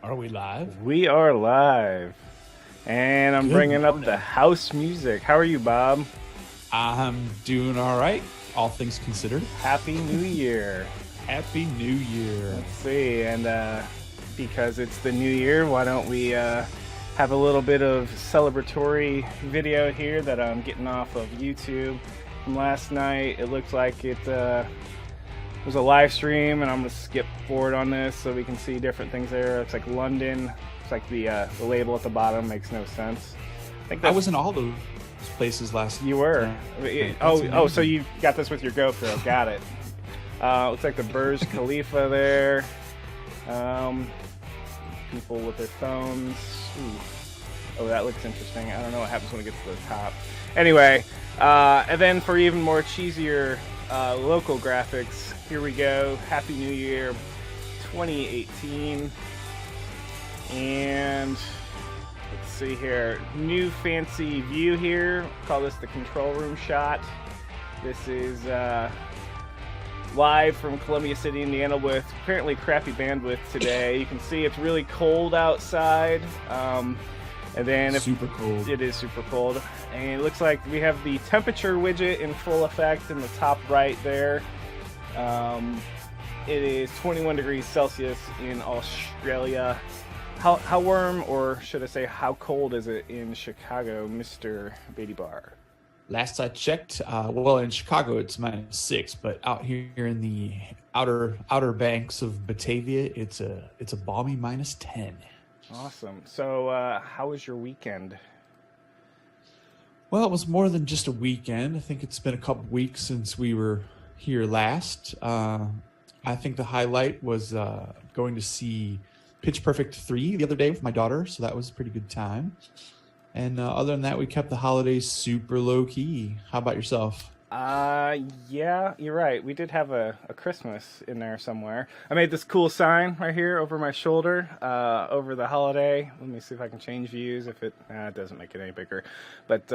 Are we live? We are live. And I'm bringing up the house music. How are you, Bob? I'm doing all right, all things considered. Happy New Year. Happy New Year. Let's see. And because it's the new year, why don't we have a little bit of celebratory video here that I'm getting off of YouTube from last night. It looks like it was a live stream, and I'm going to skip forward on this so we can see different things there. It looks like London. It's like the label at the bottom makes no sense. I was in all those places last night. You were? Oh, so you got this with your GoPro. Got it. Looks like the Burj Khalifa there. People with their phones. Ooh. Oh, that looks interesting. I don't know what happens when it gets to the top. Anyway, and then for even more cheesier local graphics, here we go. Happy New Year 2018. And let's see here. New fancy view here. Call this the control room shot. This is live from Columbia City, Indiana, with apparently crappy bandwidth today. You can see it's really cold outside. And then super cold. It is super cold. And it looks like we have the temperature widget in full effect in the top right there. It is 21 degrees Celsius in Australia. How warm, or should I say how cold is it in Chicago, Mr. Baty-barr? Last I checked, well, in Chicago it's -6, but out here in the outer banks of Batavia, it's a balmy -10. Awesome. So how was your weekend? Well, it was more than just a weekend. I think it's been a couple weeks since we were here last. I think the highlight was going to see Pitch Perfect 3 the other day with my daughter, so that was a pretty good time. And other than that, we kept the holidays super low-key. How about yourself? Yeah, you're right. We did have a Christmas in there somewhere. I made this cool sign right here over my shoulder over the holiday. Let me see if I can change views. If it doesn't make it any bigger. But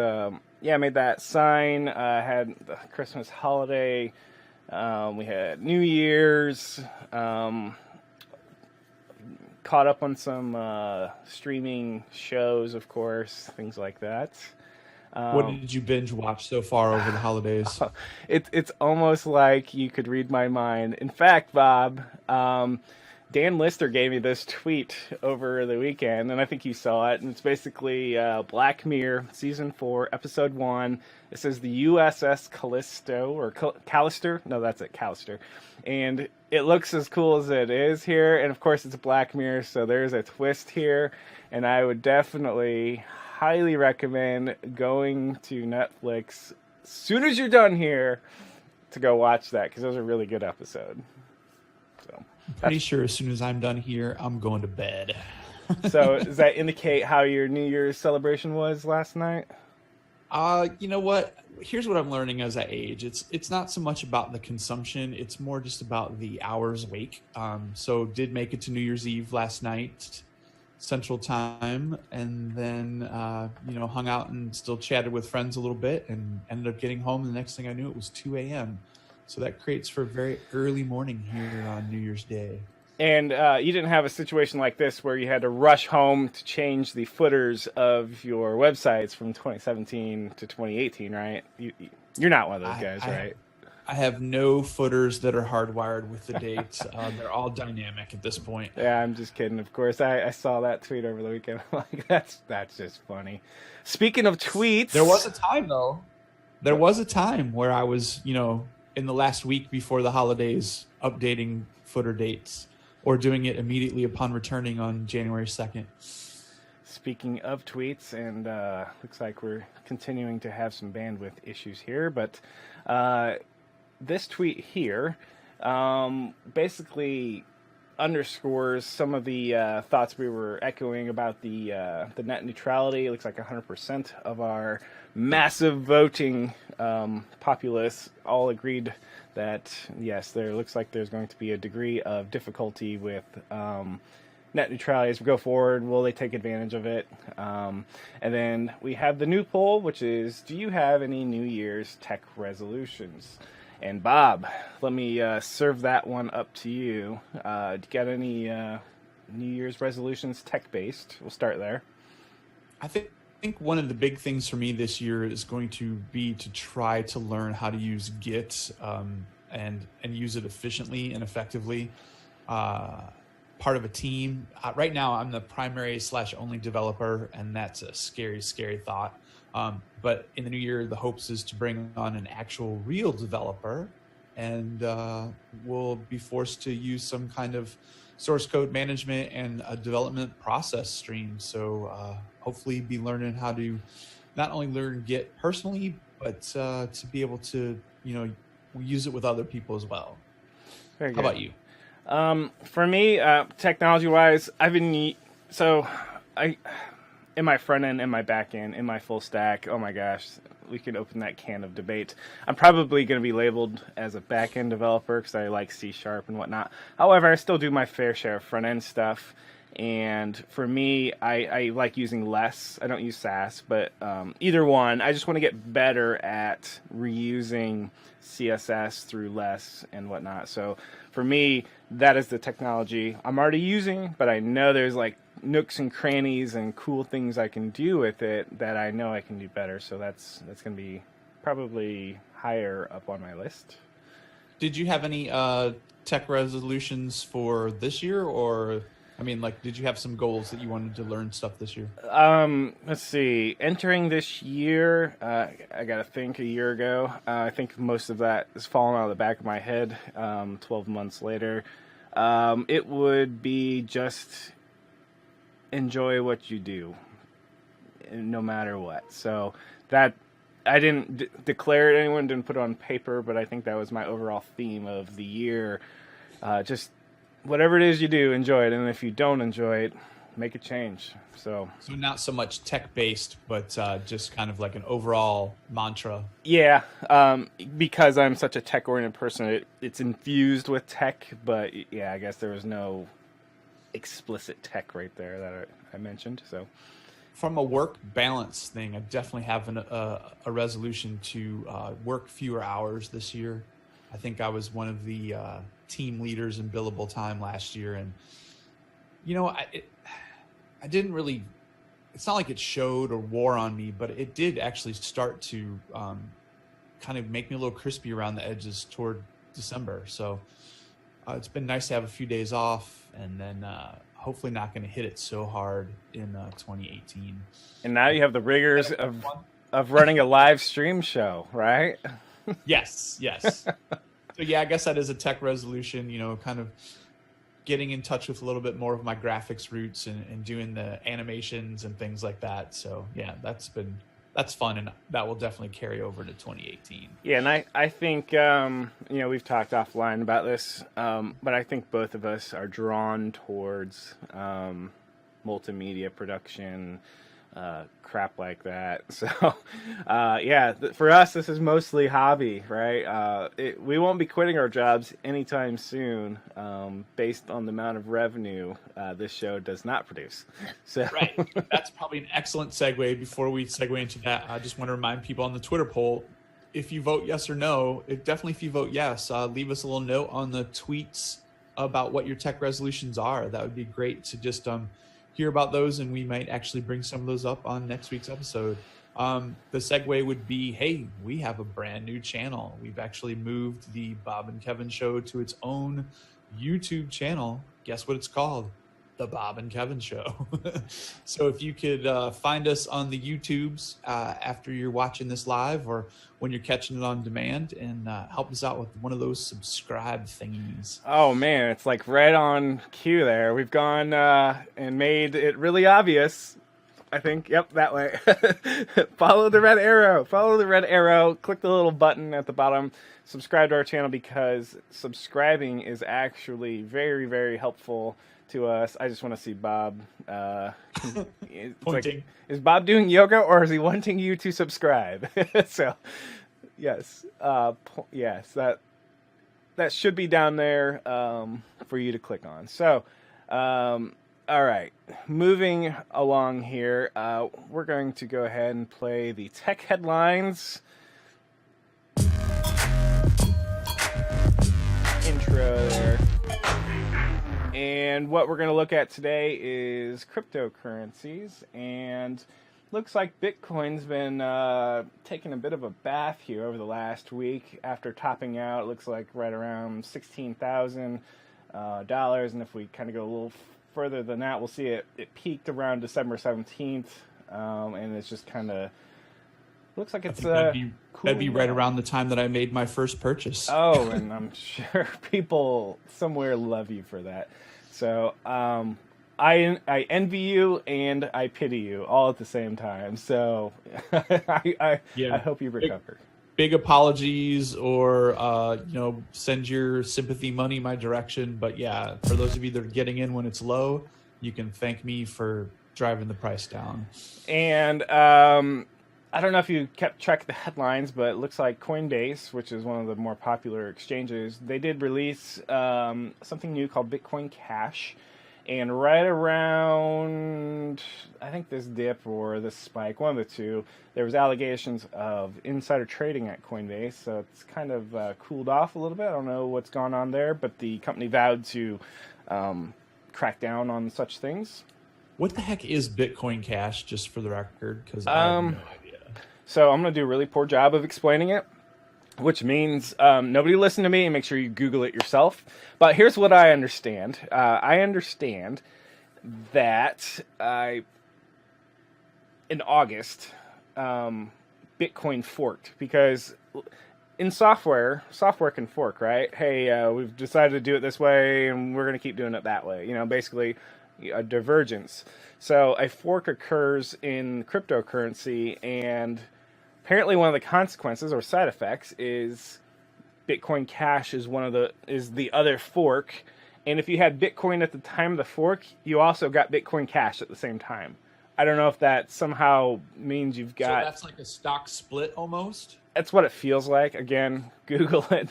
yeah, I made that sign. Had the Christmas holiday. We had New Year's. Caught up on some streaming shows, of course, things like that. What did you binge watch so far over the holidays? It's almost like you could read my mind. In fact, Bob, Dan Lister gave me this tweet over the weekend, and I think you saw it. And it's basically Black Mirror, Season 4, Episode 1. It says the USS Callisto, or Callister. No, that's it, Callister. And it looks as cool as it is here. And, of course, it's Black Mirror, so there's a twist here. And I would definitely highly recommend going to Netflix as soon as you're done here to go watch that, because it was a really good episode. So I'm pretty sure as soon as I'm done here, I'm going to bed. So does that indicate how your New Year's celebration was last night? You know what? Here's what I'm learning as I age. It's not so much about the consumption. It's more just about the hours awake. So did make it to New Year's Eve last night, Central Time, and then hung out and still chatted with friends a little bit, and ended up getting home. The next thing I knew, it was 2 a.m. So that creates for a very early morning here on New Year's Day. And you didn't have a situation like this where you had to rush home to change the footers of your websites from 2017 to 2018, right? You're not one of those guys, right? I have no footers that are hardwired with the dates. They're all dynamic at this point. Yeah, I'm just kidding. Of course, I saw that tweet over the weekend. I'm like, that's just funny. Speaking of tweets, there was a time though. There was a time where I was, in the last week before the holidays, updating footer dates or doing it immediately upon returning on January 2nd. Speaking of tweets, and looks like we're continuing to have some bandwidth issues here, but this tweet here basically underscores some of the thoughts we were echoing about the net neutrality. It looks like 100% of our massive voting populace all agreed that yes, there looks like there's going to be a degree of difficulty with net neutrality as we go forward? Will they take advantage of it? And then we have the new poll, which is, do you have any New Year's tech resolutions? And Bob, let me serve that one up to you. Do you got any New Year's resolutions tech-based? We'll start there. I think one of the big things for me this year is going to be to try to learn how to use Git and use it efficiently and effectively. Part of a team. Right now, I'm the primary/only developer, and that's a scary, scary thought. But in the new year, the hopes is to bring on an actual real developer, and we'll be forced to use some kind of source code management and a development process stream. So hopefully be learning how to not only learn Git personally, but to be able to, use it with other people as well. Very good. How about you? For me, technology-wise, in my front end, in my back end, in my full stack, oh my gosh, we can open that can of debate. I'm probably going to be labeled as a back end developer because I like C# and whatnot. However, I still do my fair share of front end stuff. And for me, I like using less. I don't use Sass, but either one. I just want to get better at reusing CSS through less and whatnot. So for me, that is the technology I'm already using, but I know there's like nooks and crannies and cool things I can do with it that I know I can do better. So that's going to be probably higher up on my list. Did you have any tech resolutions for this year, or did you have some goals that you wanted to learn stuff this year? Let's see. Entering this year, I got to think a year ago. I think most of that is falling out of the back of my head 12 months later. It would be just enjoy what you do, no matter what. So that I didn't declare it. Anyone didn't put it on paper, but I think that was my overall theme of the year. Just whatever it is you do, enjoy it, and if you don't enjoy it, make a change. So not so much tech-based, but just kind of like an overall mantra. Yeah, because I'm such a tech-oriented person, it's infused with tech, but yeah, I guess there was no explicit tech right there that I mentioned. So from a work balance thing, I definitely have a resolution to work fewer hours this year. I think I was one of the team leaders in billable time last year, and I didn't really. It's not like it showed or wore on me, but it did actually start to kind of make me a little crispy around the edges toward December. So it's been nice to have a few days off, and then hopefully not going to hit it so hard in 2018. And now you have the rigors of running a live stream show, right? Yes. So yeah, I guess that is a tech resolution, kind of getting in touch with a little bit more of my graphics roots and doing the animations and things like that. So yeah, that's fun, and that will definitely carry over to 2018. Yeah, and I think, we've talked offline about this, but I think both of us are drawn towards multimedia production, crap like that. So, for us, this is mostly hobby, right? We won't be quitting our jobs anytime soon, based on the amount of revenue this show does not produce. So, right, that's probably an excellent segue. Before we segue into that, I just want to remind people on the Twitter poll, if you vote yes or no, if you vote yes, leave us a little note on the tweets about what your tech resolutions are. That would be great to just hear about those, and we might actually bring some of those up on next week's episode. The segue would be, hey, we have a brand new channel. We've actually moved the Bob and Kevin Show to its own YouTube channel. Guess what it's called? The Bob and Kevin Show. So if you could find us on the YouTubes after you're watching this live or when you're catching it on demand, and help us out with one of those subscribe thingies. Oh man, it's like right on cue there. We've gone and made it really obvious. I think, yep, that way. Follow the red arrow. Click the little button at the bottom. Subscribe to our channel, because subscribing is actually very, very helpful to us. I just want to see Bob Pointing. Like, is Bob doing yoga, or is he wanting you to subscribe? So, yes, that should be down there for you to click on. So, All right, moving along here, we're going to go ahead and play the tech headlines intro there. And what we're going to look at today is cryptocurrencies, and looks like Bitcoin's been taking a bit of a bath here over the last week after topping out. It looks like right around $16,000, and if we kind of go a little further than that, we'll see it peaked around December 17th, and it's just kind of looks like it's that'd be right around the time that I made my first purchase. Oh, and I'm sure people somewhere love you for that. So I envy you and I pity you all at the same time. So I hope you recover. Big apologies, or send your sympathy money my direction. But yeah, for those of you that are getting in when it's low, you can thank me for driving the price down. And I don't know if you kept track of the headlines, but it looks like Coinbase, which is one of the more popular exchanges, they did release something new called Bitcoin Cash. And right around, I think this dip or this spike, one of the two, there was allegations of insider trading at Coinbase. So it's kind of cooled off a little bit. I don't know what's gone on there, but the company vowed to crack down on such things. What the heck is Bitcoin Cash, just for the record? Because I have no idea. So I'm going to do a really poor job of explaining it, which means nobody listen to me and make sure you Google it yourself. But here's what I understand. I understand that in August, Bitcoin forked, because in software can fork, right? Hey, we've decided to do it this way and we're going to keep doing it that way. Basically a divergence. So a fork occurs in cryptocurrency, and apparently one of the consequences or side effects is Bitcoin Cash is the other fork. And if you had Bitcoin at the time of the fork, you also got Bitcoin Cash at the same time. I don't know if that somehow means you've got... So that's like a stock split almost? That's what it feels like. Again, Google it.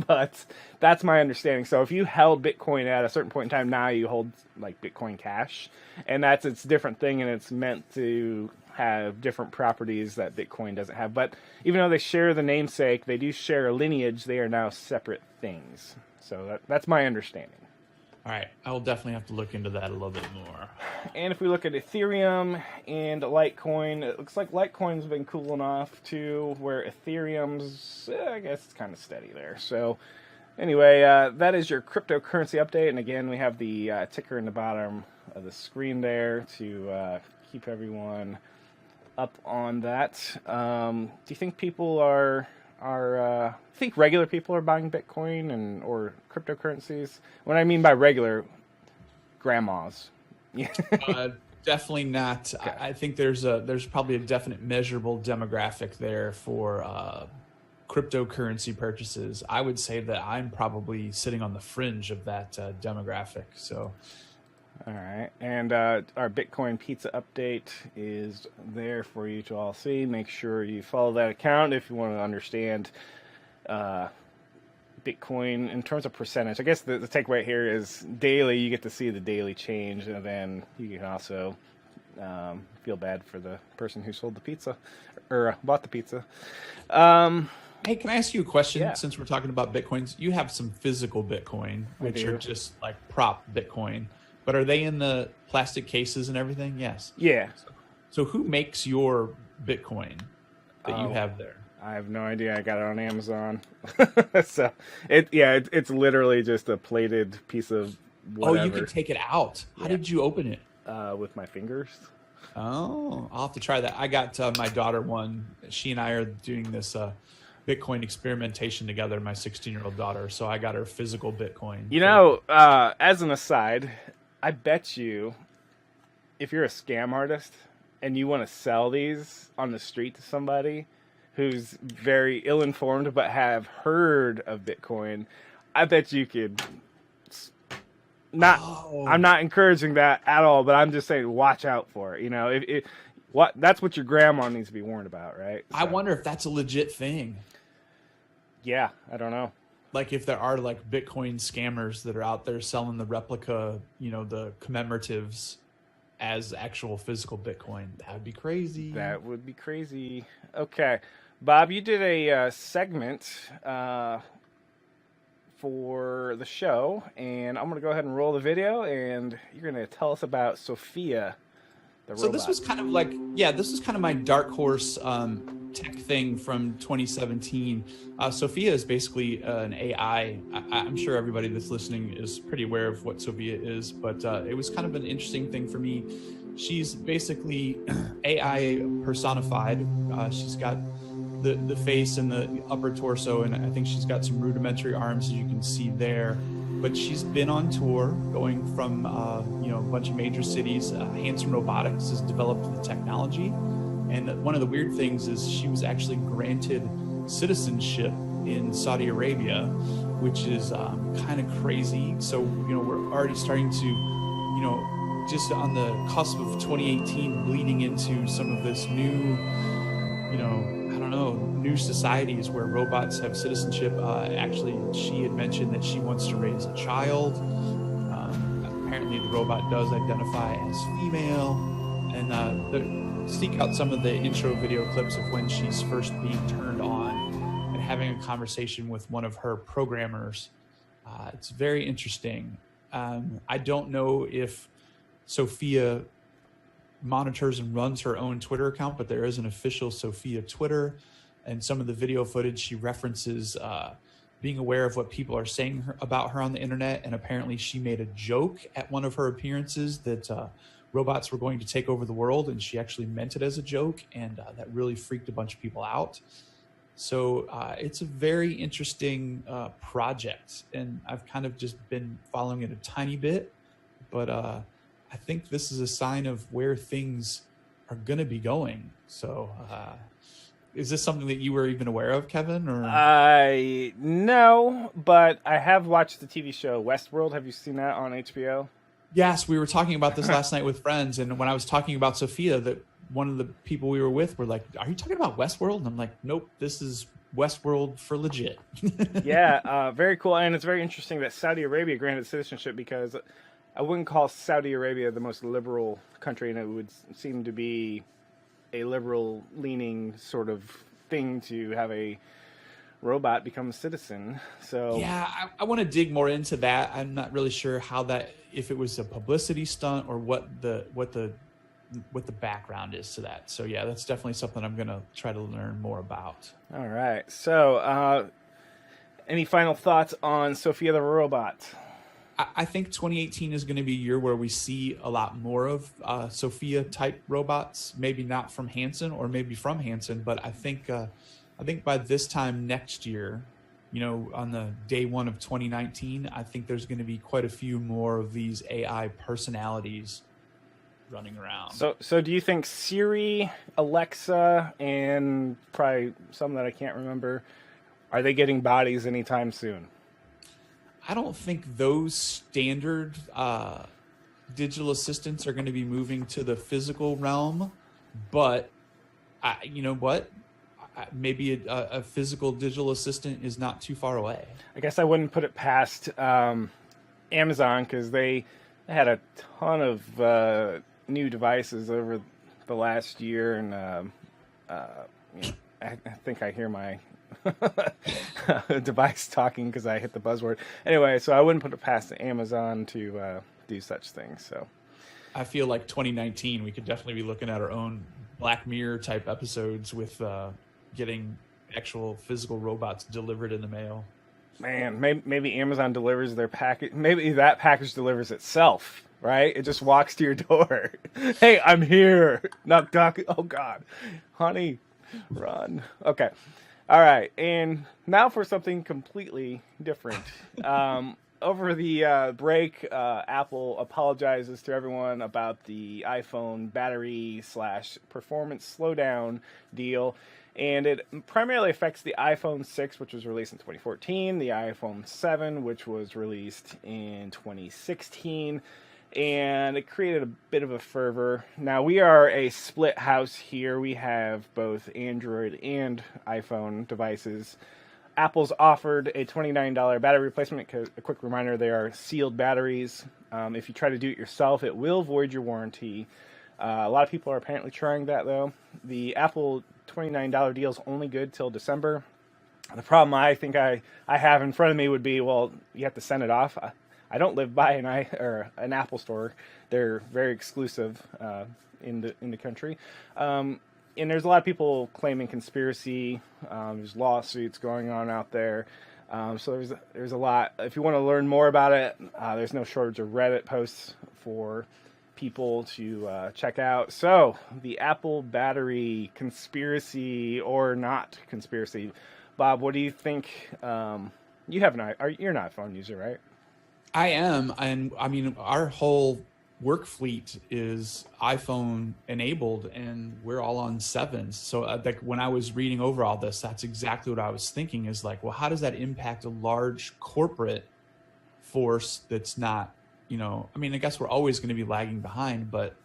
But that's my understanding. So if you held Bitcoin at a certain point in time, now you hold like Bitcoin Cash. And it's a different thing, and it's meant to have different properties that Bitcoin doesn't have. But even though they share the namesake, they do share a lineage. They are now separate things. So that's my understanding. All right, I will definitely have to look into that a little bit more. And if we look at Ethereum and Litecoin, it looks like Litecoin's been cooling off too, where Ethereum's, I guess it's kind of steady there. So anyway, that is your cryptocurrency update. And again, we have the ticker in the bottom of the screen there to keep everyone up on that. Do you think people think regular people are buying Bitcoin or cryptocurrencies? What I mean by regular, grandmas. Definitely not. Okay. I think there's probably a definite measurable demographic there for cryptocurrency purchases. I would say that I'm probably sitting on the fringe of that demographic. So. All right, and our Bitcoin pizza update is there for you to all see. Make sure you follow that account if you want to understand Bitcoin in terms of percentage. I guess the takeaway here is daily, you get to see the daily change, and then you can also feel bad for the person who sold the pizza or bought the pizza. Hey, can I ask you a question? Yeah. Since we're talking about Bitcoins, you have some physical Bitcoin, which are just like prop Bitcoin. But are they in the plastic cases and everything? Yes. Yeah. So who makes your Bitcoin that you have there? I have no idea. I got it on Amazon. So it's literally just a plated piece of whatever. Oh, you can take it out. How did you open it? With my fingers. Oh, I'll have to try that. I got my daughter one. She and I are doing this Bitcoin experimentation together, my 16-year-old daughter. So I got her physical Bitcoin. As an aside, I bet you if you're a scam artist and you want to sell these on the street to somebody who's very ill-informed but have heard of Bitcoin, I bet you could I'm not encouraging that at all, but I'm just saying watch out for it. That's what your grandma needs to be warned about, right? So. I wonder if that's a legit thing. Yeah, I don't know. like if there are like Bitcoin scammers that are out there selling the replica, the commemoratives as actual physical Bitcoin. That would be crazy. That would be crazy. Okay. Bob, you did a segment for the show, and I'm going to go ahead and roll the video, and you're going to tell us about Sophia the Robot. So this was kind of like, this was kind of my dark horse tech thing from 2017. Sophia is basically an AI. I'm sure everybody that's listening is pretty aware of what Sophia is, but it was kind of an interesting thing for me. She's basically AI personified. She's got the face and the upper torso, and I think she's got some rudimentary arms, as you can see there. But she's been on tour, going from a bunch of major cities. Hanson Robotics has developed the technology, and one of the weird things is she was actually granted citizenship in Saudi Arabia, which is kind of crazy. So we're already starting to, just on the cusp of 2018, bleeding into some of this new, new societies where robots have citizenship. Actually, she had mentioned that she wants to raise a child. Apparently, the robot does identify as female. And seek out some of the intro video clips of when she's first being turned on and having a conversation with one of her programmers. It's very interesting. I don't know if Sophia monitors and runs her own Twitter account, but there is an official Sophia Twitter, and some of the video footage she references being aware of what people are saying about her on the internet. And apparently she made a joke at one of her appearances that robots were going to take over the world, and she actually meant it as a joke, and that really freaked a bunch of people out. So it's a very interesting project, and I've kind of just been following it a tiny bit, but I think this is a sign of where things are going to be going. So is this something that you were even aware of, Kevin? Or no, but I have watched the TV show Westworld. Have you seen that on HBO? Yes, we were talking about this last night with friends, and when I was talking about Sophia, that one of the people we were with were like, "Are you talking about Westworld?" And I'm like, "Nope, this is Westworld for legit." Yeah, very cool, and it's very interesting that Saudi Arabia granted citizenship, because I wouldn't call Saudi Arabia the most liberal country, and it would seem to be a liberal-leaning sort of thing to have a robot become a citizen. So yeah, I want to dig more into that. I'm not really sure how that, if it was a publicity stunt or what the background is to that. So yeah, that's definitely something I'm going to try to learn more about. All right. So any final thoughts on Sophia the Robot? I think 2018 is going to be a year where we see a lot more of Sophia type robots, maybe not from Hanson or maybe from Hanson, but I think by this time next year, on the day one of 2019, I think there's going to be quite a few more of these AI personalities running around. So do you think Siri, Alexa, and probably some that I can't remember, are they getting bodies anytime soon? I don't think those standard digital assistants are going to be moving to the physical realm, but you know what? Maybe a physical digital assistant is not too far away. I guess I wouldn't put it past Amazon, because they had a ton of new devices over the last year, and I think I hear my device talking because I hit the buzzword. Anyway, so I wouldn't put it past Amazon to do such things. So I feel like 2019, we could definitely be looking at our own Black Mirror type episodes with getting actual physical robots delivered in the mail. Man, maybe Amazon delivers their package. Maybe that package delivers itself, right? It just walks to your door. Hey, I'm here. Knock, knock. Oh, God. Honey, run. Okay. All right. And now for something completely different. Over the break, Apple apologizes to everyone about the iPhone battery/performance slowdown deal. And it primarily affects the iPhone 6, which was released in 2014, the iPhone 7, which was released in 2016, and it created a bit of a fervor. Now, we are a split house here. We have both Android and iPhone devices. Apple's offered a $29 battery replacement. A quick reminder, they are sealed batteries. If you try to do it yourself, it will void your warranty. A lot of people are apparently trying that, though. The Apple $29 deal is only good till December. The problem I think I have in front of me would be, well, you have to send it off. I don't live by an Apple store. They're very exclusive in the country. And there's a lot of people claiming conspiracy. There's lawsuits going on out there. So there's a lot. If you want to learn more about it, there's no shortage of Reddit posts for people to check out. So the Apple battery conspiracy or not conspiracy. Bob, what do you think? You have you're not a phone user, right? I am, and I mean our whole work fleet is iPhone enabled, and we're all on 7s. So like when I was reading over all this, that's exactly what I was thinking, is like, well, how does that impact a large corporate force that's not, I mean, I guess we're always going to be lagging behind, but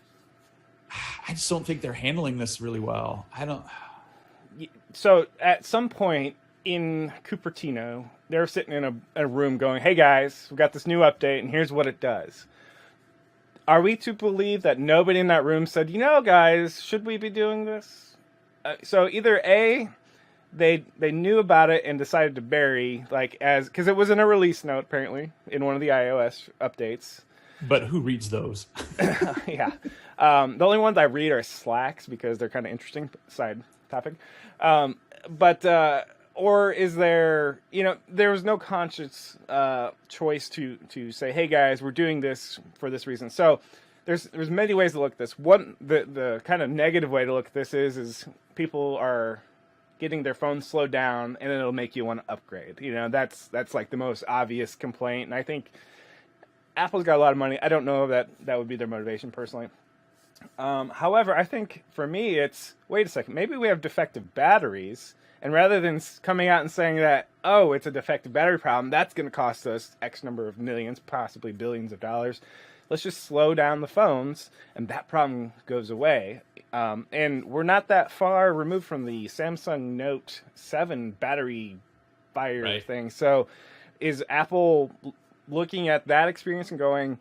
I just don't think they're handling this really well. So at some point in Cupertino, they're sitting in a room going, hey guys, we've got this new update and here's what it does. Are we to believe that nobody in that room said, guys, should we be doing this? So either A, they knew about it and decided to bury, because it was in a release note, apparently, in one of the iOS updates. But who reads those? Yeah. The only ones I read are Slacks because they're kind of interesting, side topic. Or is there, there was no conscious choice to say, hey guys, we're doing this for this reason. So there's many ways to look at this. One, the kind of negative way to look at this is people are getting their phones slowed down and it'll make you want to upgrade. That's like the most obvious complaint. And I think Apple's got a lot of money. I don't know if that would be their motivation personally. However, I think for me, it's, wait a second, maybe we have defective batteries. And rather than coming out and saying that, oh, it's a defective battery problem, that's going to cost us X number of millions, possibly billions of dollars. Let's just slow down the phones, and that problem goes away. And we're not that far removed from the Samsung Note 7 battery fire thing. So is Apple looking at that experience and going,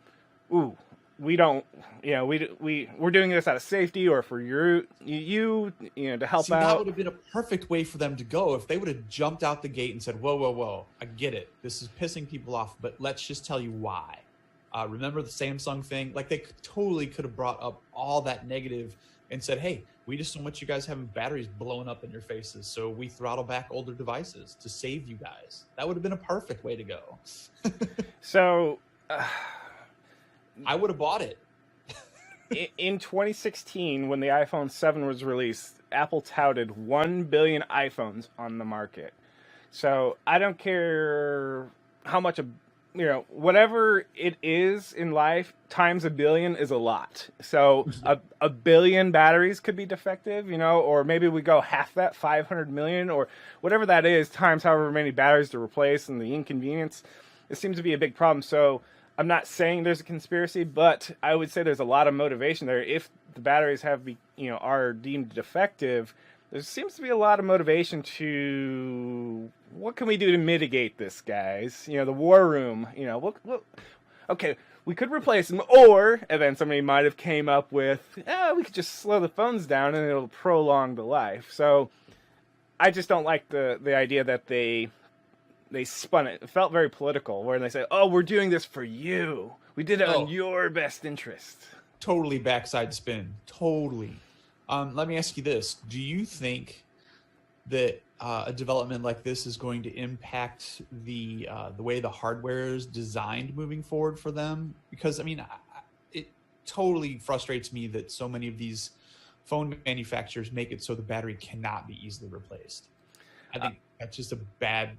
ooh, we don't, we're doing this out of safety or for you to help out. That would have been a perfect way for them to go if they would have jumped out the gate and said, whoa, I get it. This is pissing people off, but let's just tell you why. Remember the Samsung thing? Like they totally could have brought up all that negative and said, hey, we just don't want you guys having batteries blowing up in your faces. So we throttle back older devices to save you guys. That would have been a perfect way to go. So... I would have bought it. In 2016, when the iPhone 7 was released, Apple touted 1 billion iPhones on the market. So I don't care how much, whatever it is in life, times a billion is a lot. So a billion batteries could be defective, or maybe we go half that, 500 million, or whatever that is, times however many batteries to replace and the inconvenience. It seems to be a big problem. So I'm not saying there's a conspiracy, but I would say there's a lot of motivation there. If the batteries are deemed defective, there seems to be a lot of motivation to, what can we do to mitigate this, guys? The war room, okay, we could replace them, and then somebody might have came up with, we could just slow the phones down and it'll prolong the life. So I just don't like the idea that they spun it. It felt very political, where they say, oh, we're doing this for you. We did it on your best interest. Totally backside spin. Totally. Let me ask you this. Do you think that a development like this is going to impact the way the hardware is designed moving forward for them? Because, I mean, it totally frustrates me that so many of these phone manufacturers make it so the battery cannot be easily replaced. I think that's just a bad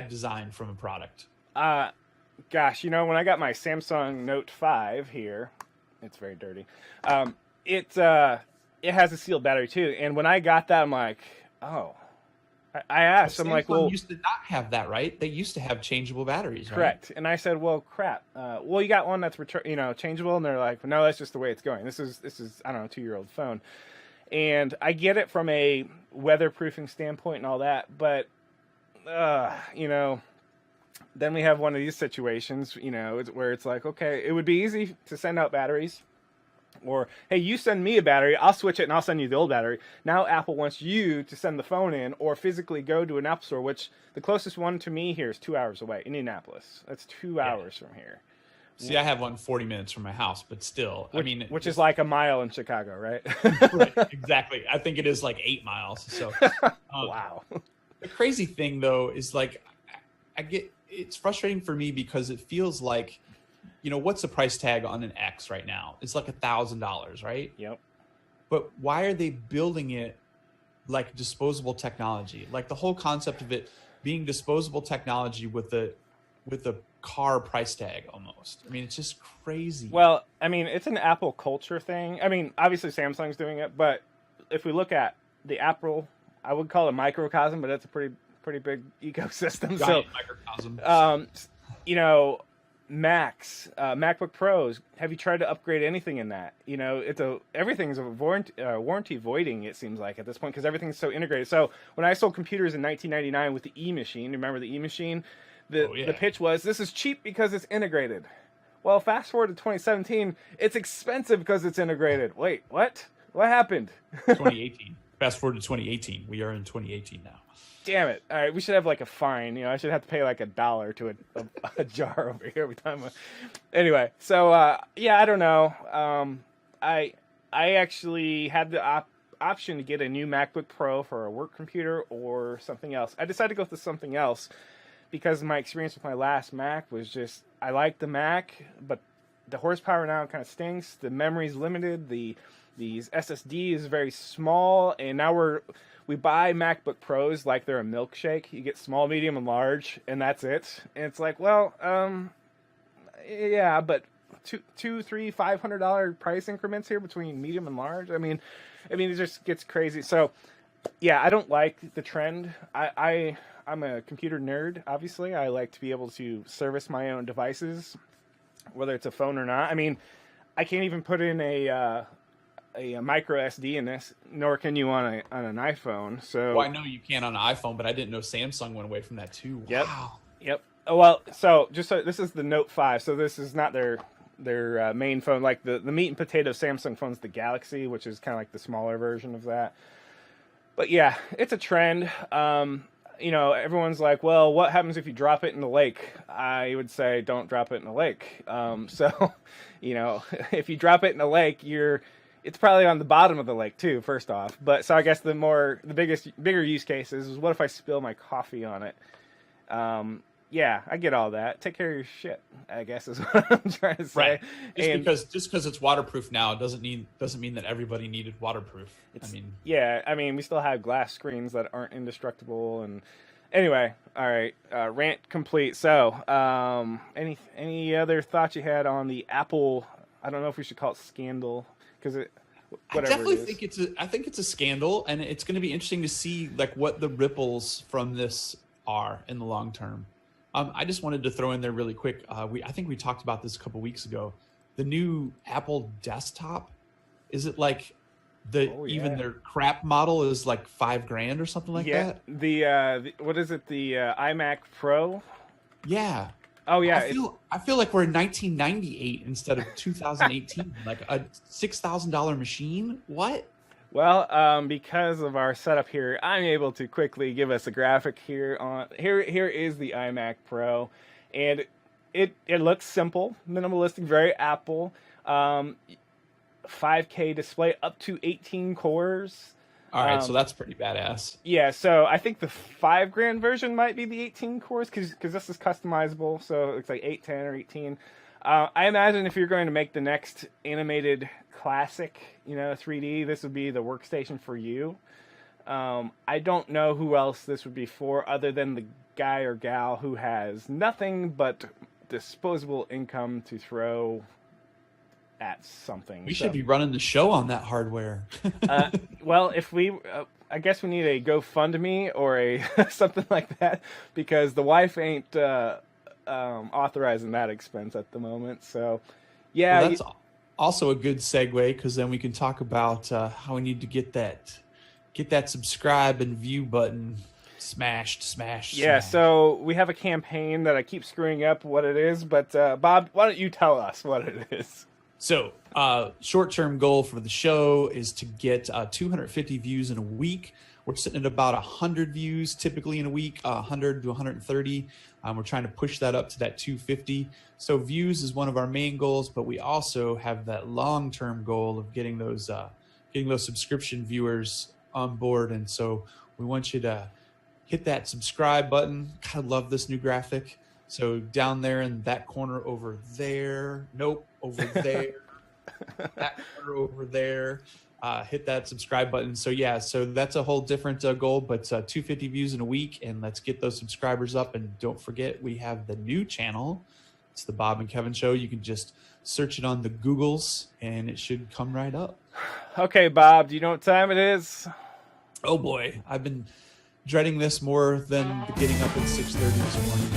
design from a product. Gosh, when I got my Samsung Note 5 here, it's very dirty. It has a sealed battery too, and when I got that, I'm like, oh. I asked, I'm like, well, used to not have that, right? They used to have changeable batteries, right? Correct. And I said, well, crap. Well, you got one that's changeable, and they're like, no, that's just the way it's going. This is I don't know, 2-year-old phone, and I get it from a weatherproofing standpoint and all that, but you know, then we have one of these situations, you know, where it's like, okay, it would be easy to send out batteries. Or, hey, you send me a battery, I'll switch it and I'll send you the old battery. Now Apple wants you to send the phone in or physically go to an Apple store, which the closest one to me here is 2 hours away, Indianapolis. That's 2 hours from here. See, I have one 40 minutes from my house, but still, which is like a mile in Chicago, right? Right, exactly. I think it is like 8 miles. So, wow. The crazy thing though is like, it's frustrating for me because it feels like, you know, what's the price tag on an X right now? It's like $1,000, right? Yep. But why are they building it like disposable technology? Like the whole concept of it being disposable technology with a car price tag almost. I mean, it's just crazy. Well, I mean, it's an Apple culture thing. I mean, obviously Samsung's doing it, but if we look at the Apple, I would call it microcosm, but it's a pretty big ecosystem. Giant microcosm. You know, Macs, MacBook Pros. Have you tried to upgrade anything in that? You know, everything's a warranty voiding. It seems like at this point because everything's so integrated. So when I sold computers in 1999 with the E-Machine, remember the E-Machine? The pitch was this is cheap because it's integrated. Well, fast forward to 2017, it's expensive because it's integrated. Wait, what? What happened? 2018. Fast forward to 2018. We are in 2018 now. Damn it. All right, we should have like a fine. You know, I should have to pay like $1 to a jar over here every time. Anyway, so yeah, I don't know. I actually had the option to get a new MacBook Pro for a work computer or something else. I decided to go with something else because my experience with my last Mac was just, I like the Mac, but the horsepower now kind of stinks. The memory's limited. These SSD is very small, and now we buy MacBook Pros like they're a milkshake. You get small, medium, and large, and that's it. And it's like, well, yeah, but $200, $300, $500 price increments here between medium and large. I mean, it just gets crazy. So, yeah, I don't like the trend. I'm a computer nerd. Obviously, I like to be able to service my own devices, whether it's a phone or not. I mean, I can't even put in a micro SD in this, nor can you on an iPhone. So, well, I know you can on an iPhone, but I didn't know Samsung went away from that too. Wow. Yep. Oh, well, so this is the Note 5. So this is not their main phone. Like the meat and potato Samsung phone's the Galaxy, which is kind of like the smaller version of that. But yeah, it's a trend. You know, everyone's like, well, what happens if you drop it in the lake? I would say don't drop it in the lake. So, you know, if you drop it in the lake, it's probably on the bottom of the lake too, first off. But so I guess bigger use cases is what if I spill my coffee on it? Yeah, I get all that. Take care of your shit, I guess is what I'm trying to say. Right. Just because it's waterproof now doesn't mean that everybody needed waterproof. I mean, we still have glass screens that aren't indestructible. And anyway, all right, rant complete. So, any other thoughts you had on the Apple? I don't know if we should call it scandal because I definitely think it's a scandal, and it's going to be interesting to see like what the ripples from this are in the long term. I just wanted to throw in there really quick. I think we talked about this a couple weeks ago. The new Apple desktop, is it like even their crap model is like $5,000 or something like that? The what is it? The iMac Pro? Yeah. Oh yeah. I feel like we're in 1998 instead of 2018. Like a $6,000 machine. What? Well, because of our setup here, I'm able to quickly give us a graphic here. Here is the iMac Pro, and it looks simple, minimalistic, very Apple. 5K display, up to 18 cores. All right, so that's pretty badass. Yeah, so I think the $5,000 version might be the 18 cores because this is customizable. So it's like 8, 10, or 18. I imagine if you're going to make the next animated classic, 3D, this would be the workstation for you. I don't know who else this would be for other than the guy or gal who has nothing but disposable income to throw at something. We should be running the show on that hardware. Well, if I guess we need a GoFundMe or a something like that because the wife ain't authorizing that expense at the moment. So, yeah, well, that's also a good segue because then we can talk about how we need to get that subscribe and view button. Smashed. Yeah, so we have a campaign that I keep screwing up what it is, but Bob, why don't you tell us what it is? So, short-term goal for the show is to get 250 views in a week. We're sitting at about 100 views typically in a week, 100 to 130. We're trying to push that up to that 250. So views is one of our main goals, but we also have that long-term goal of getting those subscription viewers on board. And so we want you to hit that subscribe button. I love this new graphic. So down there in that corner over there, over there, that corner over there, hit that subscribe button. So so that's a whole different goal, but 250 views in a week, and let's get those subscribers up. And don't forget, we have the new channel. It's the Bob and Kevin Show. You can just search it on the Googles, and it should come right up. Okay, Bob, do you know what time it is? Oh boy, I've been dreading this more than getting up at 6:30 this morning.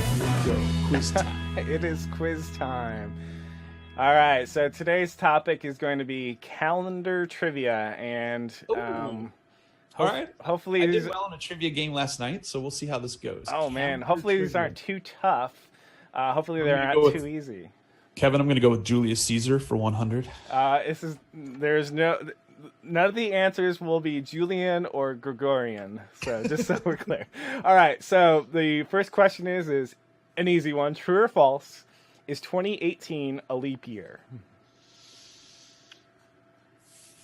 Here we go. Quiz time. It is quiz time. All right, so today's topic is going to be calendar trivia, and all right. Hopefully I did well in a trivia game last night, so we'll see how this goes. Oh man, hopefully these aren't too tough. Hopefully they're not too easy. Kevin, I'm going to go with Julius Caesar for 100. None of the answers will be Julian or Gregorian, so just so we're clear. All right, so the first question is an easy one. True or false? Is 2018 a leap year?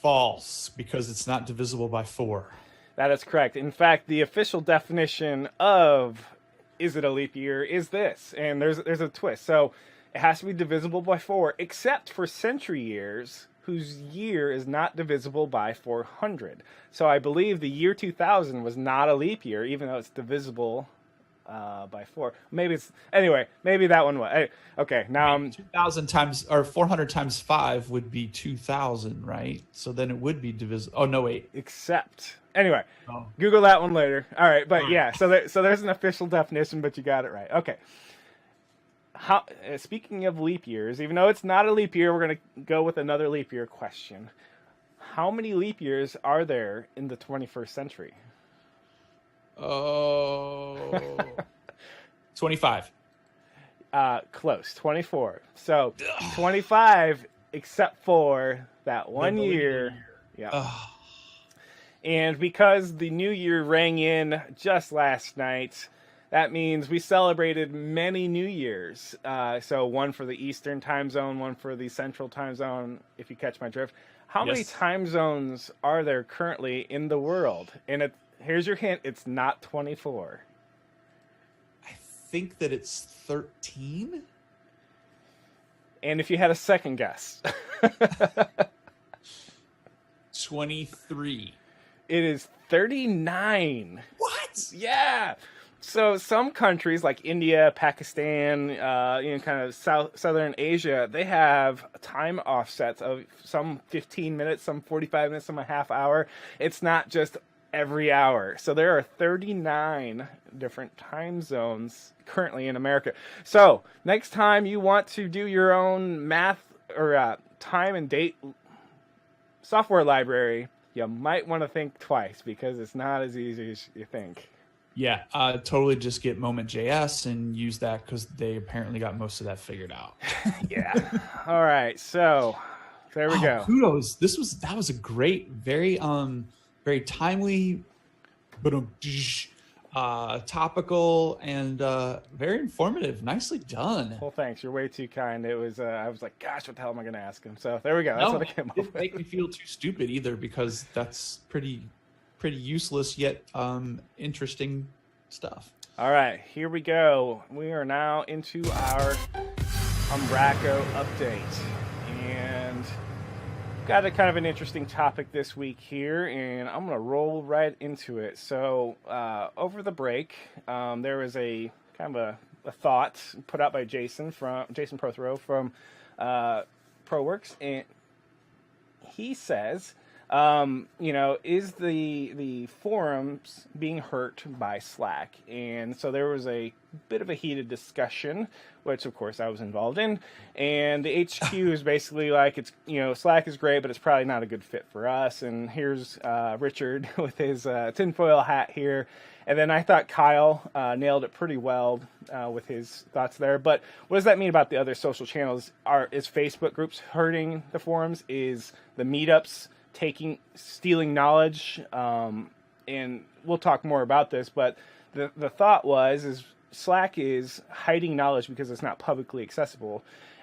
False, because it's not divisible by 4. That is correct. In fact, the official definition of is it a leap year is this, and there's a twist. So it has to be divisible by 4, except for century years, whose year is not divisible by 400. So I believe the year 2000 was not a leap year, even though it's divisible by 4. Maybe that one was. Okay, now 2,000 times, or 400 times 5 would be 2,000, right? So then it would be divisible. Oh, no, wait. Except. Anyway, Google that one later. All right, but yeah, so there's an official definition, but you got it right. Okay. Speaking of leap years, even though it's not a leap year, we're going to go with another leap year question. How many leap years are there in the 21st century? Oh, 25. Close, 24. So 25, except for that one year. Yeah. And because the new year rang in just last night, that means we celebrated many New Years. So one for the Eastern time zone, one for the Central time zone, if you catch my drift. How many time zones are there currently in the world? And here's your hint, it's not 24. I think that it's 13. And if you had a second guess. 23. It is 39. What? Yeah. So some countries like India, Pakistan, kind of southern Asia, they have time offsets of some 15 minutes, some 45 minutes, some a half hour. It's not just every hour. So there are 39 different time zones currently in America. So next time you want to do your own math or time and date software library, you might want to think twice because it's not as easy as you think. Yeah, totally just get Moment.js and use that because they apparently got most of that figured out. Yeah. All right. So there we go. Kudos. That was a great, very timely, but topical and very informative. Nicely done. Well, thanks. You're way too kind. It was. I was like, gosh, what the hell am I going to ask him? So there we go. That's what I came up with. Didn't make me feel too stupid either because that's pretty useless yet interesting stuff. All right, here we go. We are now into our Umbraco update, and got a kind of an interesting topic this week here, and I'm gonna roll right into it. So over the break, there was a kind of a thought put out by Jason Prothero from ProWorks, and he says is the forums being hurt by Slack? And so there was a bit of a heated discussion, which of course I was involved in. And the HQ is basically like, it's, Slack is great, but it's probably not a good fit for us. And here's Richard with his tinfoil hat here. And then I thought Kyle nailed it pretty well with his thoughts there. But what does that mean about the other social channels? Is Facebook groups hurting the forums? Is the meetups stealing knowledge? And we'll talk more about this. But the thought is Slack is hiding knowledge because it's not publicly accessible.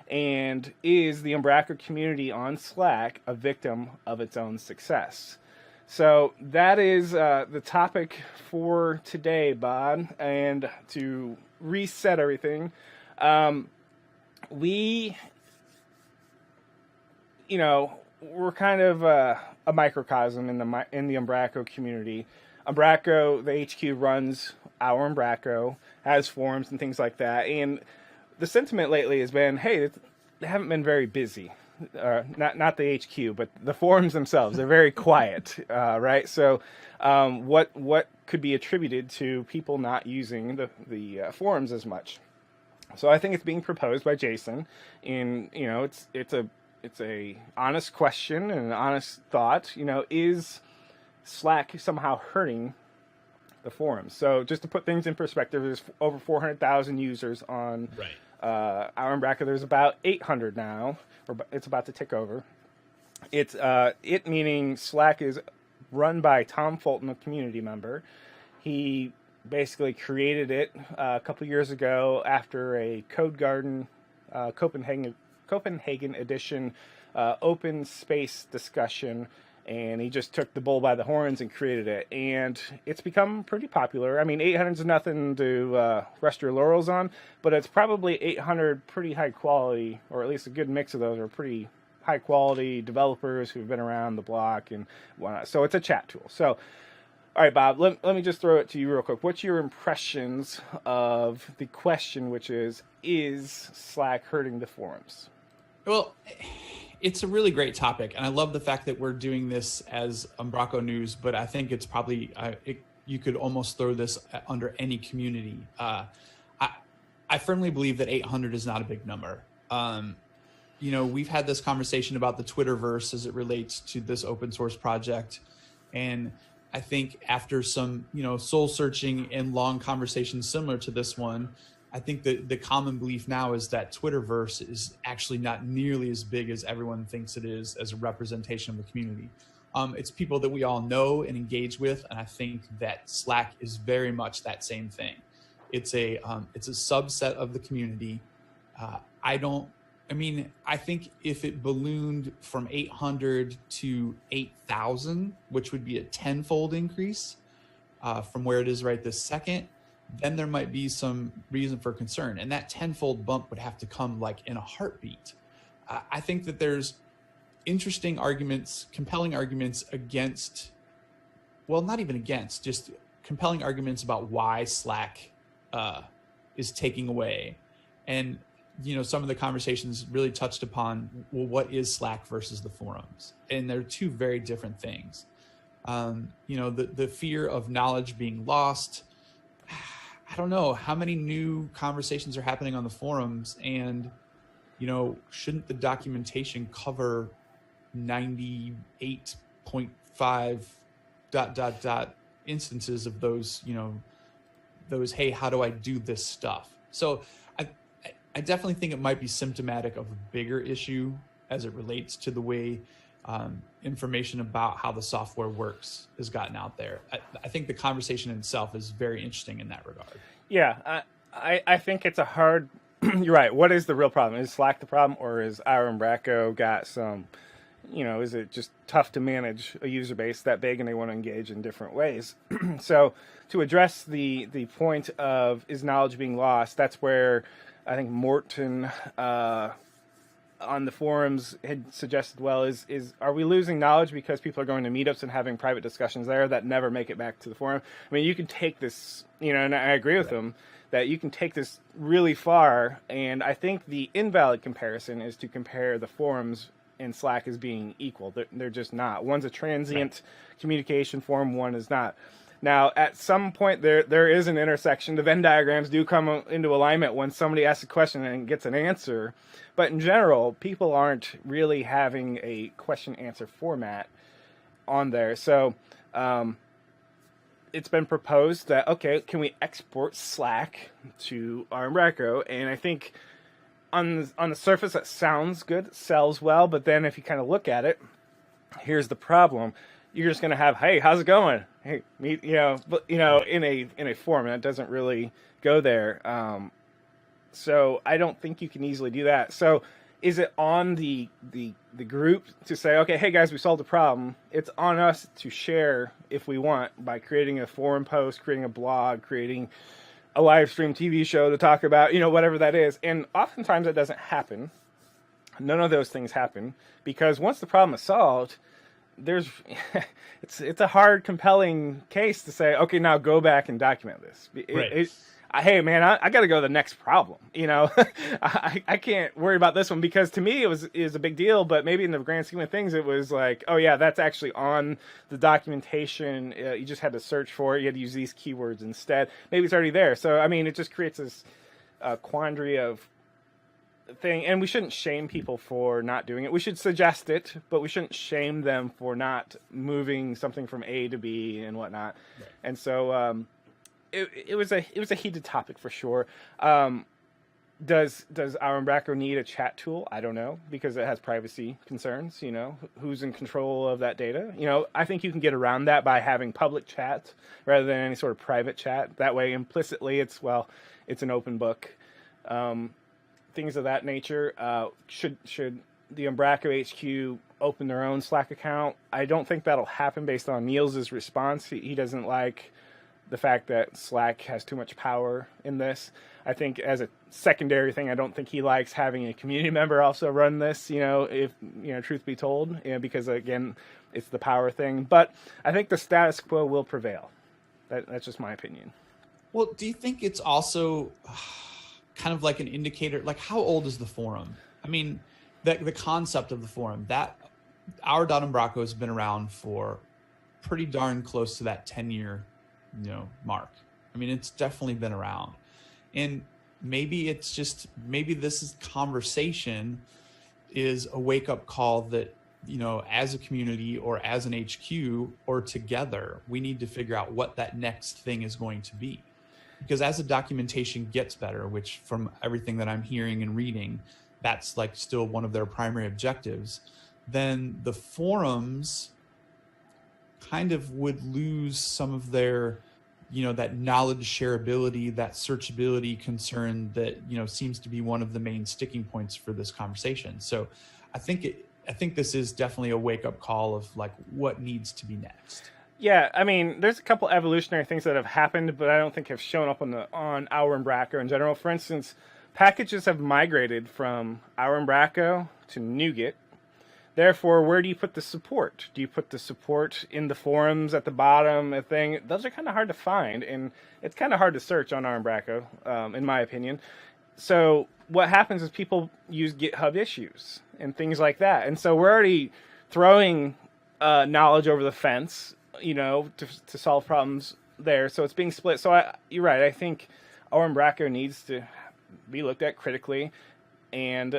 And is the Umbraco community on Slack a victim of its own success? So that is the topic for today, Bob. And to reset everything, we're kind of a microcosm in the Umbraco community. Umbraco, the HQ, runs our Umbraco, has forums and things like that. And the sentiment lately has been, hey, they haven't been very busy. Not the HQ, but the forums themselves. They're very quiet, right? So what could be attributed to people not using the forums as much? So I think it's being proposed by Jason. And, it's a honest question and an honest thought. Is Slack somehow hurting the forums? So just to put things in perspective, there's over 400,000 users on our Umbraco. There's about 800 now. It's about to tick over. It's meaning Slack is run by Tom Fulton, a community member. He basically created it a couple years ago after a Code Garden Copenhagen edition open space discussion, and he just took the bull by the horns and created it. And it's become pretty popular. I mean, 800 is nothing to rest your laurels on, but it's probably 800 pretty high quality, or at least a good mix of those are pretty high quality developers who've been around the block and whatnot. So it's a chat tool. So, all right, Bob, let me just throw it to you real quick. What's your impressions of the question, which is Slack hurting the forums? Well, it's a really great topic, and I love the fact that we're doing this as Umbraco News, but I think it's probably, you could almost throw this under any community. I firmly believe that 800 is not a big number. We've had this conversation about the Twitterverse as it relates to this open source project, and I think after some, soul searching and long conversations similar to this one, I think that the common belief now is that Twitterverse is actually not nearly as big as everyone thinks it is as a representation of the community. It's people that we all know and engage with, and I think that Slack is very much that same thing. It's a subset of the community. I think if it ballooned from 800 to 8,000, which would be a tenfold increase from where it is right this second, then there might be some reason for concern. And that tenfold bump would have to come like in a heartbeat. I think that there's interesting arguments, compelling arguments against, well, not even against, just compelling arguments about why Slack is taking away. And, some of the conversations really touched upon, well, what is Slack versus the forums? And they're two very different things. The fear of knowledge being lost. I don't know how many new conversations are happening on the forums, and, shouldn't the documentation cover 98.5 ... instances of those, those, hey, how do I do this stuff? So I definitely think it might be symptomatic of a bigger issue as it relates to the way information about how the software works has gotten out there. I think the conversation itself is very interesting in that regard. Yeah, I think it's a hard, you're right. What is the real problem? Is Slack the problem, or is our Umbraco got some, is it just tough to manage a user base that big and they want to engage in different ways? So to address the point of is knowledge being lost, that's where I think Morton on the forums had suggested, well, is are we losing knowledge because people are going to meetups and having private discussions there that never make it back to the forum? I mean, you can take this, and I agree with them that you can take this really far. And I think the invalid comparison is to compare the forums and Slack as being equal. They're just not. One's a transient communication form, one is not. Now, at some point, there is an intersection. The Venn diagrams do come into alignment when somebody asks a question and gets an answer. But in general, people aren't really having a question-answer format on there. So it's been proposed that, okay, can we export Slack to our Umbraco? And I think on the surface, that sounds good, it sells well. But then if you kind of look at it, here's the problem. You're just going to have, hey, how's it going? Hey, meet, but in a forum, that doesn't really go there. So I don't think you can easily do that. So is it on the group to say, okay, hey guys, we solved the problem. It's on us to share if we want by creating a forum post, creating a blog, creating a live stream TV show to talk about, whatever that is. And oftentimes that doesn't happen. None of those things happen because once the problem is solved, it's a hard, compelling case to say, okay, now go back and document this. Hey, man, I got to go to the next problem. I can't worry about this one because to me it was a big deal, but maybe in the grand scheme of things, it was like, oh yeah, that's actually on the documentation. You just had to search for it. You had to use these keywords instead. Maybe it's already there. So, I mean, it just creates this quandary of thing, and we shouldn't shame people for not doing it. We should suggest it, but we shouldn't shame them for not moving something from A to B and whatnot. Right. And so it was a heated topic for sure. Does our Umbraco need a chat tool? I don't know, because it has privacy concerns. Who's in control of that data? I think you can get around that by having public chat rather than any sort of private chat. That way, implicitly, it's an open book. Things of that nature. Should the Umbraco HQ open their own Slack account? I don't think that'll happen based on Niels' response. He doesn't like the fact that Slack has too much power in this. I think as a secondary thing, I don't think he likes having a community member also run this, if, truth be told, because again, it's the power thing. But I think the status quo will prevail. That's just my opinion. Well, do you think it's also kind of like an indicator, like how old is the forum? I mean, the concept of the forum, that our Umbraco has been around for pretty darn close to that 10-year, mark. I mean, it's definitely been around. And maybe this conversation is a wake-up call that, as a community or as an HQ or together, we need to figure out what that next thing is going to be. Because as the documentation gets better, which from everything that I'm hearing and reading, that's like still one of their primary objectives, then the forums kind of would lose some of their, that knowledge shareability, that searchability concern that, seems to be one of the main sticking points for this conversation. So I think this is definitely a wake-up call of like what needs to be next. Yeah, I mean, there's a couple evolutionary things that have happened, but I don't think have shown up on our Umbraco in general. For instance, packages have migrated from our Umbraco to NuGet. Therefore, where do you put the support? Do you put the support in the forums at the bottom? Those are kind of hard to find, and it's kind of hard to search on our Umbraco, in my opinion. So what happens is people use GitHub issues and things like that, and so we're already throwing knowledge over the fence, to solve problems there. So it's being split. So you're right. I think our Umbraco needs to be looked at critically and,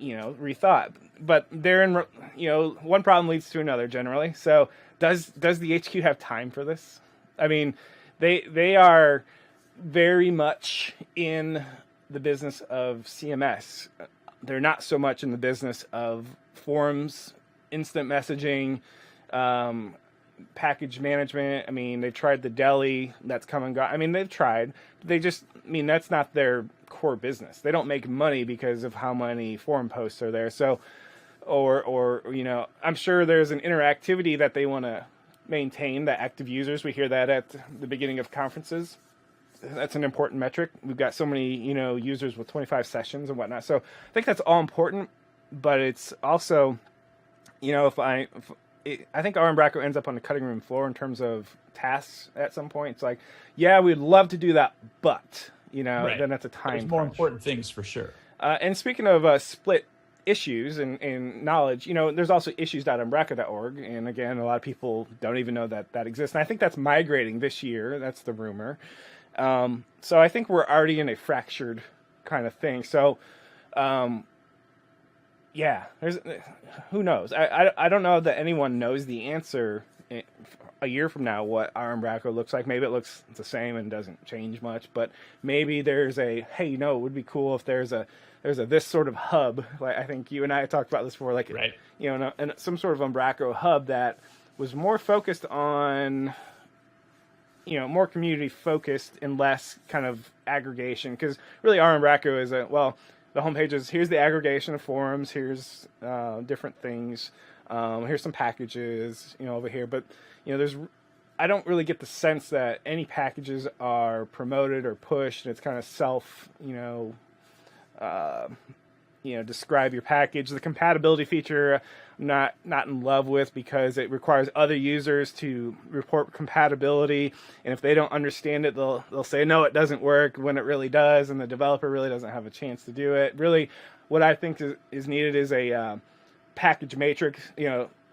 rethought. But one problem leads to another generally. So does the HQ have time for this? I mean, they are very much in the business of CMS. They're not so much in the business of forums, instant messaging, package management. I mean, they tried the deli, that's come and gone. I mean, they've tried. That's not their core business. They don't make money because of how many forum posts are there. So, or I'm sure there's an interactivity that they want to maintain, the active users. We hear that at the beginning of conferences. That's an important metric. We've got so many, users with 25 sessions and whatnot. So I think that's all important, but it's also, I think our Umbraco ends up on the cutting room floor in terms of tasks at some point. It's like, yeah, we'd love to do that, but, right. Then that's a time There's more important things for sure. And speaking of split issues and knowledge. There's also issues.umbraco.org, and again, a lot of people don't even know that exists. And I think that's migrating this year. That's the rumor. So I think we're already in a fractured kind of thing. So, who knows? I don't know that anyone knows the answer a year from now what our Umbraco looks like. Maybe it looks the same and doesn't change much, but maybe there's it would be cool if there's a this sort of hub. Like I think you and I talked about this before, like, right. And some sort of Umbraco hub that was more focused on, more community focused and less kind of aggregation. Because really our Umbraco is the homepage is, here's the aggregation of forums, here's different things, here's some packages, over here. But, I don't really get the sense that any packages are promoted or pushed. It's kind of self, describe your package. The compatibility feature, I'm not in love with, because it requires other users to report compatibility, and if they don't understand it, they'll say no, it doesn't work, when it really does, and the developer really doesn't have a chance to do it. Really, what I think is needed is a package matrix.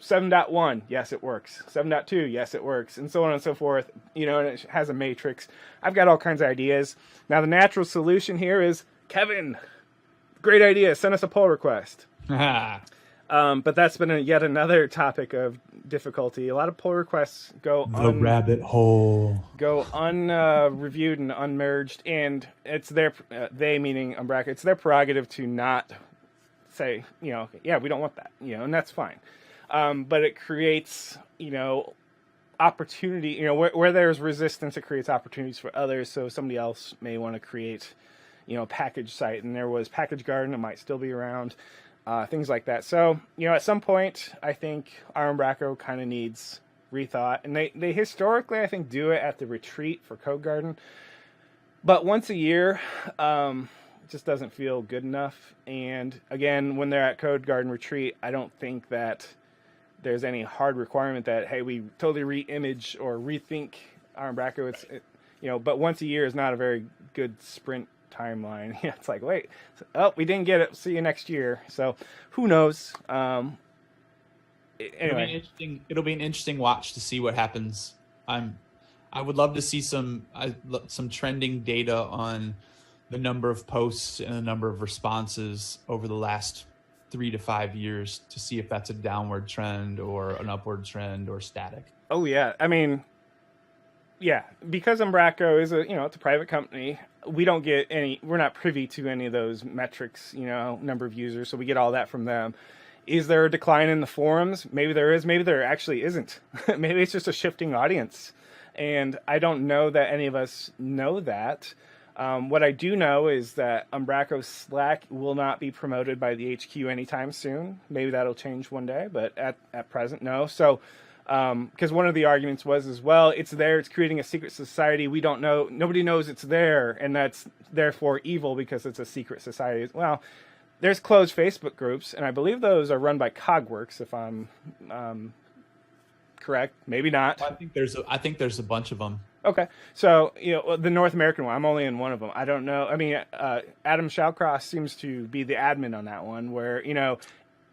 7.1, yes, it works. 7.2, yes, it works, and so on and so forth. And it has a matrix. I've got all kinds of ideas. Now, the natural solution here is, Kevin, great idea. Send us a pull request. But that's been yet another topic of difficulty. A lot of pull requests go rabbit hole. Go unreviewed and unmerged, and it's their they meaning Umbraco. It's their prerogative to not say, we don't want that, and that's fine. But it creates, opportunity. Where there's resistance, it creates opportunities for others. So somebody else may want to create, a package site, and there was Package Garden. It might still be around. Things like that. So, at some point, I think our Umbraco kind of needs rethought. And they historically, I think, do it at the retreat for Code Garden. But once a year, it just doesn't feel good enough. And again, when they're at Code Garden retreat, I don't think that there's any hard requirement that, hey, we totally re-image or rethink our Umbraco. But once a year is not a very good sprint timeline. It's like, wait, we didn't get it, see you next year. So who knows? Anyway, it'll be an interesting watch to see what happens. I would love to see some trending data on the number of posts and the number of responses over the last 3 to 5 years to see if that's a downward trend or an upward trend or static. Oh yeah, because Umbraco is it's a private company. We don't get we're not privy to any of those metrics, number of users. So we get all that from them. Is there a decline in the forums? Maybe there is. Maybe there actually isn't. Maybe it's just a shifting audience. And I don't know that any of us know that. What I do know is that Umbraco Slack will not be promoted by the HQ anytime soon. Maybe that'll change one day, but at present, no. So, because one of the arguments was as well, it's there, it's creating a secret society. We don't know, nobody knows it's there, and that's therefore evil because it's a secret society. Well, there's closed Facebook groups, and I believe those are run by Cogworks, if I'm correct. Maybe not. Well, I think there's a bunch of them. Okay, so the North American one, I'm only in one of them. I don't know. I mean, Adam Shallcross seems to be the admin on that one. Where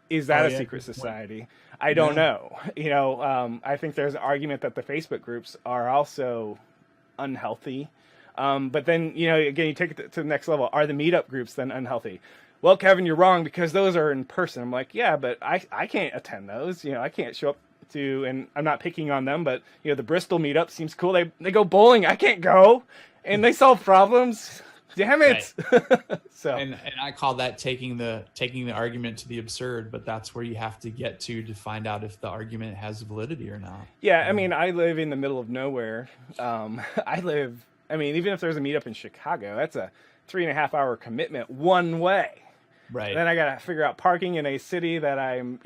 is that a secret society? I don't know. I think there's an argument that the Facebook groups are also unhealthy. But then again, you take it to the next level. Are the meetup groups then unhealthy? Well, Kevin, you're wrong because those are in person. I'm like, yeah, but I can't attend those. I can't show up to, and I'm not picking on them, but the Bristol meetup seems cool. They go bowling. I can't go, and they solve problems. Damn it! Right. So, and I call that taking the argument to the absurd. But that's where you have to get to find out if the argument has validity or not. Yeah, I mean, I live in the middle of nowhere. Even if there's a meetup in Chicago, that's a 3.5 hour commitment one way. Right. Then I got to figure out parking in a city that I'm,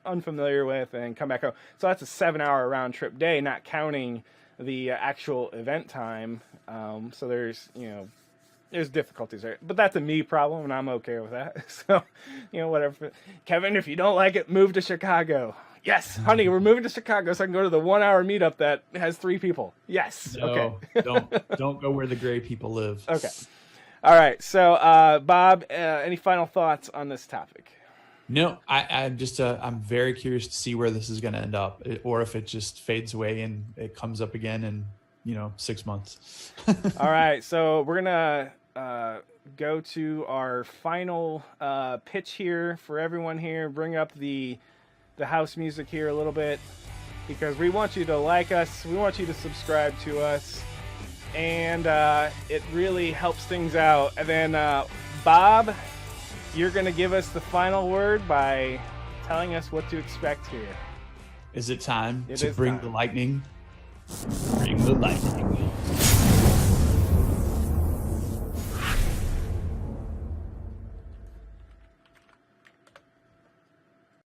unfamiliar with and come back home. So that's a 7-hour round trip day, not counting the actual event time. So there's difficulties there. But that's a me problem, and I'm okay with that. So, whatever. Kevin, if you don't like it, move to Chicago. Yes, honey, we're moving to Chicago so I can go to the 1-hour meetup that has 3 people. Yes. No, okay. don't go where the gray people live. Okay. All right, so Bob, any final thoughts on this topic? No, I'm just I'm very curious to see where this is going to end up, or if it just fades away and it comes up again in 6 months. All right, so we're gonna go to our final pitch here for everyone here. Bring up the house music here a little bit, because we want you to like us, we want you to subscribe to us, and it really helps things out. And then Bob, you're going to give us the final word by telling us what to expect here. Is it time to bring the lightning? Bring the lightning.